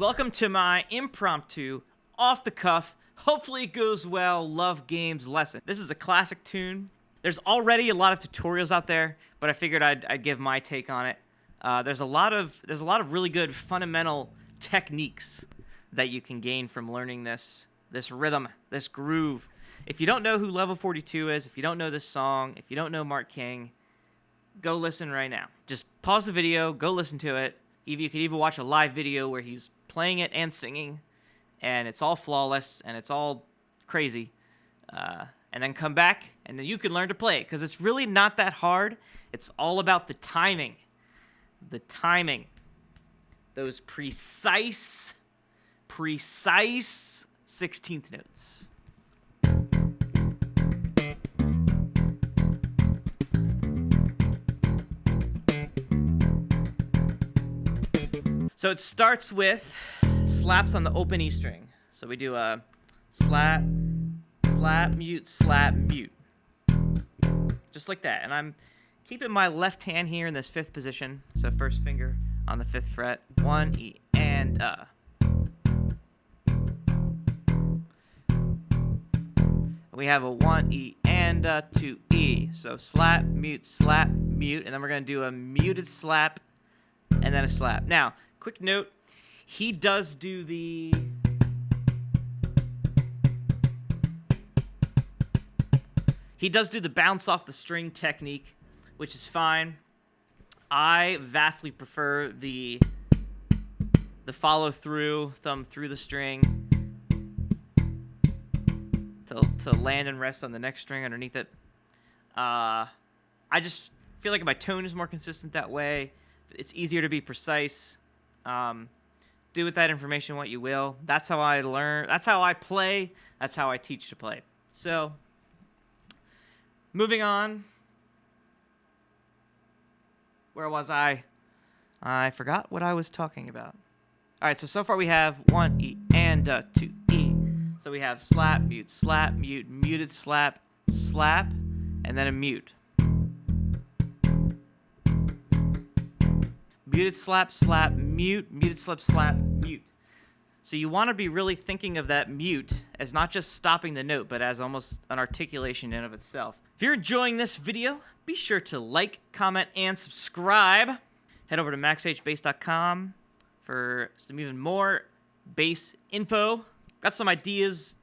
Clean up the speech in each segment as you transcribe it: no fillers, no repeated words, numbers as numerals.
Welcome to my impromptu, off-the-cuff, hopefully it goes well, love games lesson. This is a classic tune. There's already a lot of tutorials out there, but I figured I'd give my take on it. There's a lot of really good fundamental techniques that you can gain from learning this rhythm, this groove. If you don't know who Level 42 is, if you don't know this song, if you don't know Mark King, go listen right now. Just pause the video, go listen to it. You could even watch a live video where he's playing it and singing, and it's all flawless, and it's all crazy. And then come back, and then you can learn to play it, because it's really not that hard. It's all about the timing. The timing. Those precise 16th notes. So it starts with slaps on the open E string. So we do a slap, slap, mute, just like that. And I'm keeping my left hand here in this 5th position. So first finger on the 5th fret, 1 E and we have a 1 E and a 2 E. So slap, mute, and then we're gonna do a muted slap and then a slap. Now, quick note, he does do the bounce off the string technique, which is fine. I vastly prefer the follow through, thumb through the string to land and rest on the next string underneath it. I just feel like my tone is more consistent that way. It's easier to be precise. Do with that information what you will. That's how I learn. That's how I play. That's how I teach to play. So, moving on. Where was I? I forgot what I was talking about. All right, so far we have 1 E and 2 E. So we have slap, mute, muted slap, slap, and then a mute. Muted slap, slap, mute, muted slap, mute. So you want to be really thinking of that mute as not just stopping the note, but as almost an articulation in of itself. If you're enjoying this video, be sure to like, comment, and subscribe. Head over to MaxHBass.com for some even more bass info. Got some ideas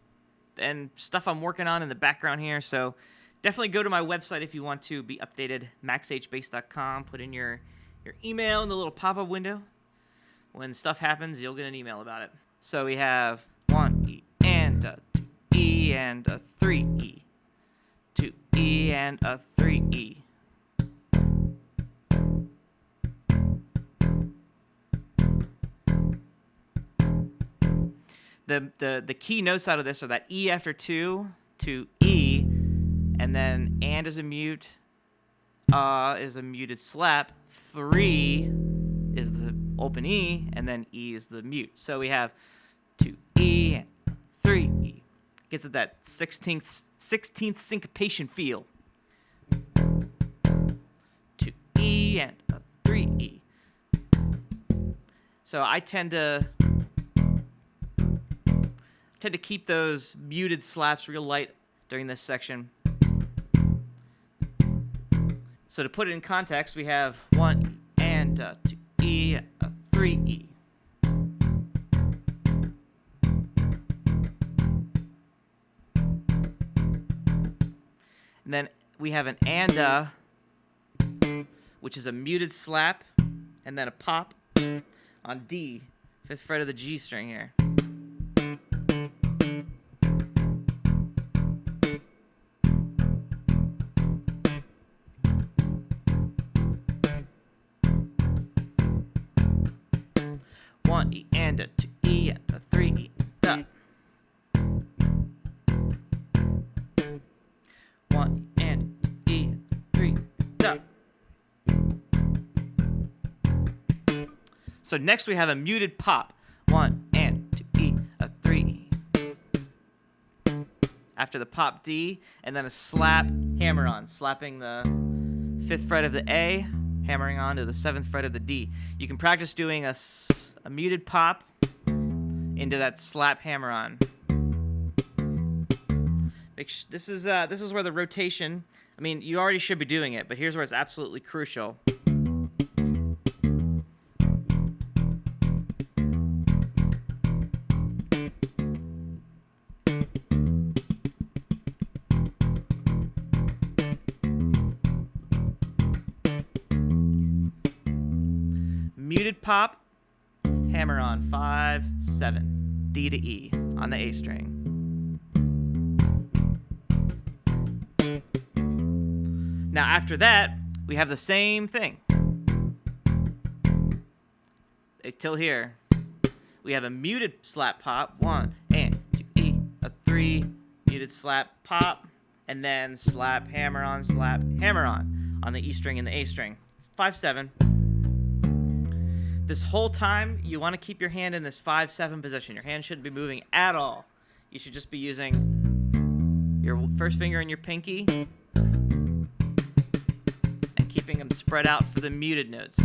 and stuff I'm working on in the background here, so definitely go to my website if you want to be updated, MaxHBass.com. Put in your email in the little pop-up window. When stuff happens, you'll get an email about it. So we have 1 E and a 2 E and a 3 E. 2 E and a 3 E. The key notes out of this are that E after 2, 2 E, and then and is a mute, is a muted slap, 3 is the open E, and then E is the mute. So we have 2 E and 3 E. Gets it that 16th syncopation feel. 2 E and a 3 E. So I tend to keep those muted slaps real light during this section. So to put it in context, we have 1 E and 2 E, a 3 E. And then we have an and, which is a muted slap, and then a pop on D, 5th fret of the G string here. E and a 2 E and a 3 E. Da. 1 E and a 2 E and a 3 da. So next we have a muted pop. 1 and 2 E, a 3 E. After the pop D, and then a slap hammer on, slapping the 5th fret of the A, hammering on to the 7th fret of the D. You can practice doing a muted pop into that slap hammer-on. This is where the rotation, I mean, you already should be doing it, but here's where it's absolutely crucial. Muted pop, hammer on 5, 7, D to E on the A string. Now after that, we have the same thing. Till here. We have a muted slap pop, 1 and 2 E, a 3, muted slap pop, and then slap hammer on the E string and the A string. 5, 7. This whole time, you want to keep your hand in this 5-7 position. Your hand shouldn't be moving at all. You should just be using your first finger and your pinky and keeping them spread out for the muted notes.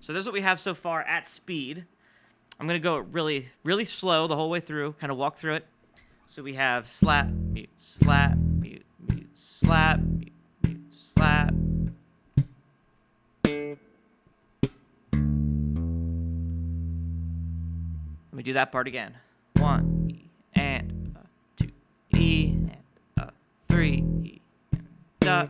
So this is what we have so far at speed. I'm going to go really, really slow the whole way through, kind of walk through it. So we have slap, mute, slap, mute, mute, slap, mute, mute, slap. Let me do that part again. 1, E, and 2, E, and 3, E, and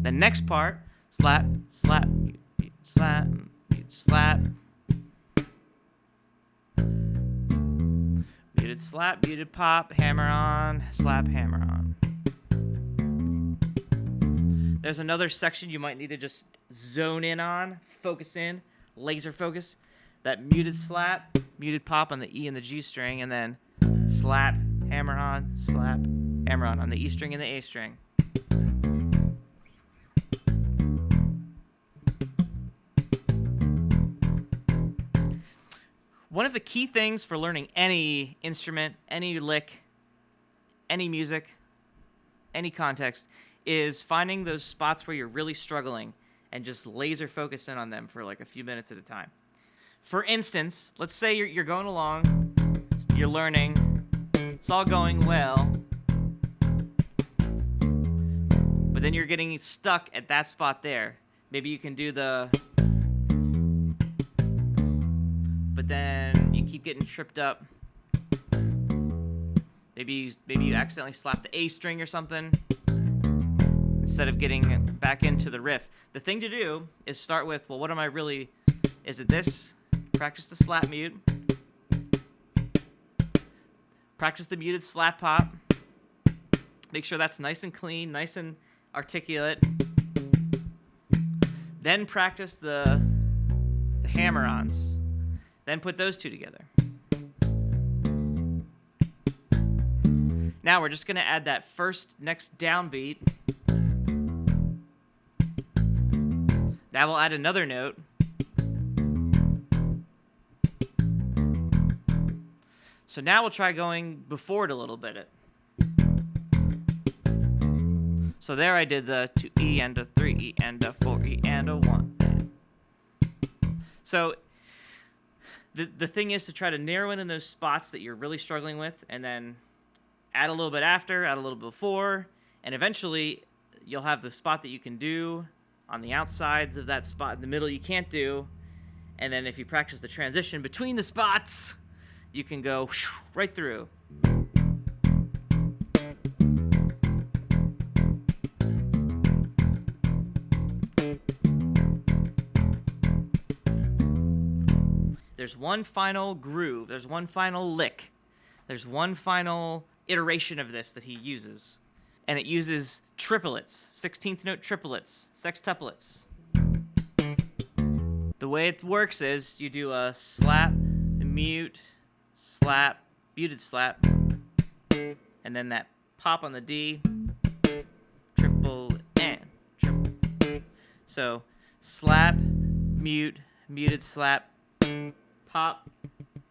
the next part, slap, slap, mute, mute, slap, mute, slap. Muted slap, muted pop, hammer on, slap, hammer on. There's another section you might need to just zone in on, focus in, laser focus. That muted slap, muted pop on the E and the G string, and then slap, hammer on the E string and the A string. One of the key things for learning any instrument, any lick, any music, any context, is finding those spots where you're really struggling and just laser focus in on them for like a few minutes at a time. For instance, let's say you're going along, you're learning, it's all going well, but then you're getting stuck at that spot there. Maybe you can do the... but then you keep getting tripped up. Maybe you accidentally slap the A string or something instead of getting back into the riff. The thing to do is start with, well, what am I really... Is it this? Practice the slap mute. Practice the muted slap pop. Make sure that's nice and clean, nice and articulate. Then practice the hammer-ons. Then put those two together. Now we're just going to add that next downbeat. That will add another note. So now we'll try going before it a little bit. So there I did the 2E and a 3E and a 4E and a 1. So the thing is to try to narrow in those spots that you're really struggling with, and then add a little bit after, add a little bit before, and eventually you'll have the spot that you can do on the outsides of that spot. In the middle you can't do, and then if you practice the transition between the spots, you can go right through. There's one final groove, there's one final lick, there's one final iteration of this that he uses. And it uses triplets, 16th note triplets, sextuplets. The way it works is you do a slap, mute, slap, muted slap, and then that pop on the D, triple and triple. So slap, mute, muted slap, pop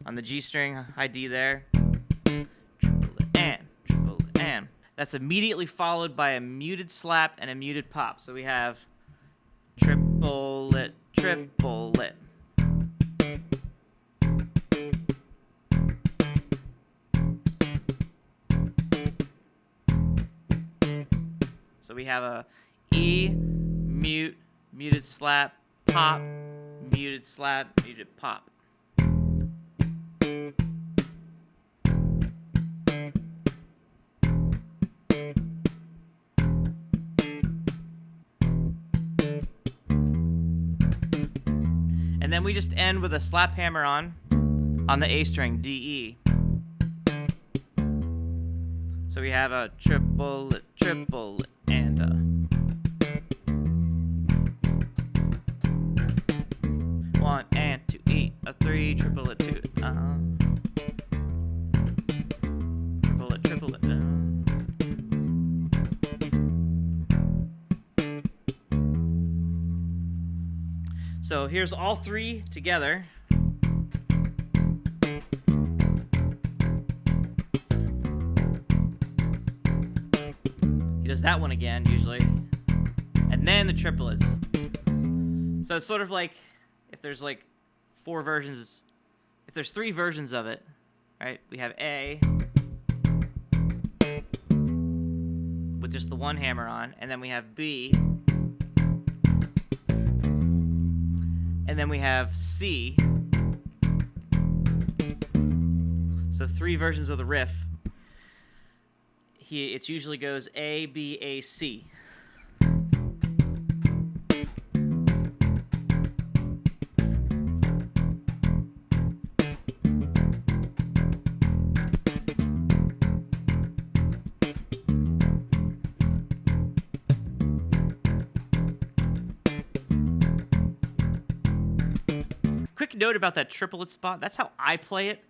on the G string, high D there, triple and. That's immediately followed by a muted slap and a muted pop. So we have triplet, triplet. So we have a E, mute, muted slap, pop, muted slap, muted pop. And then we just end with a slap hammer on the A string, D, E. So we have a triplet, triplet, and a 1 and 2, E, a 3, triplet, 2, triplet, triplet, So here's all three together. He does that one again, usually. And then the triplets. So it's sort of like if there's like if there's 3 versions of it, right? We have A with just the one hammer on, and then we have B, and then we have C. So 3 versions of the riff. It usually goes A, B, A, C. Quick note about that triplet spot. That's how I play it.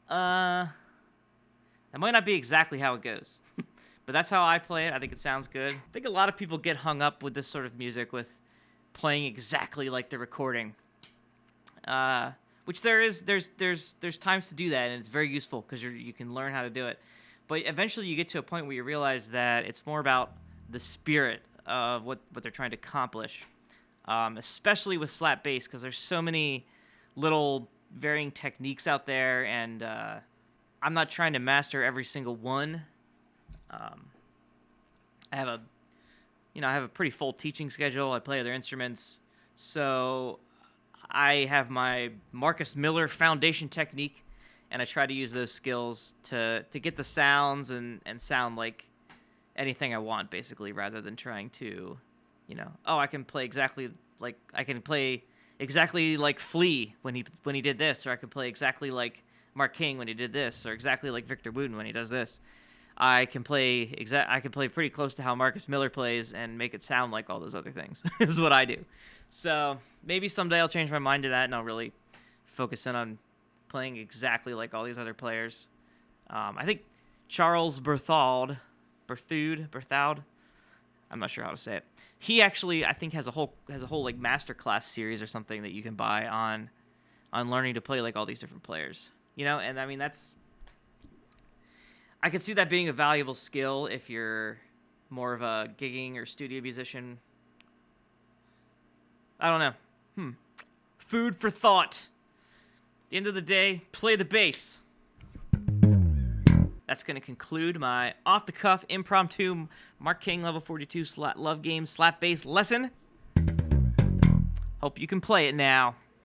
That might not be exactly how it goes, but that's how I play it. I think it sounds good. I think a lot of people get hung up with this sort of music with playing exactly like the recording, which there's times to do that, and it's very useful because you can learn how to do it. But eventually you get to a point where you realize that it's more about the spirit of what they're trying to accomplish, especially with slap bass, because there's so many little varying techniques out there, and I'm not trying to master every single one. I have a pretty full teaching schedule. I play other instruments, so I have my Marcus Miller foundation technique, and I try to use those skills to get the sounds and sound like anything I want, basically, rather than trying to, I can play exactly like Flea when he did this, or I can play exactly like Mark King when he did this, or exactly like Victor Wooten when he does this. I can play pretty close to how Marcus Miller plays and make it sound like all those other things. Is what I do. So maybe someday I'll change my mind to that, and I'll really focus in on playing exactly like all these other players. I think Charles Berthaud, I'm not sure how to say it. He actually, I think, has a whole like masterclass series or something that you can buy on learning to play like all these different players. And I mean, I could see that being a valuable skill if you're more of a gigging or studio musician. I don't know. Food for thought. At the end of the day, play the bass. That's going to conclude my off-the-cuff, impromptu Mark King Level 42 Love Game Slap Bass lesson. Hope you can play it now.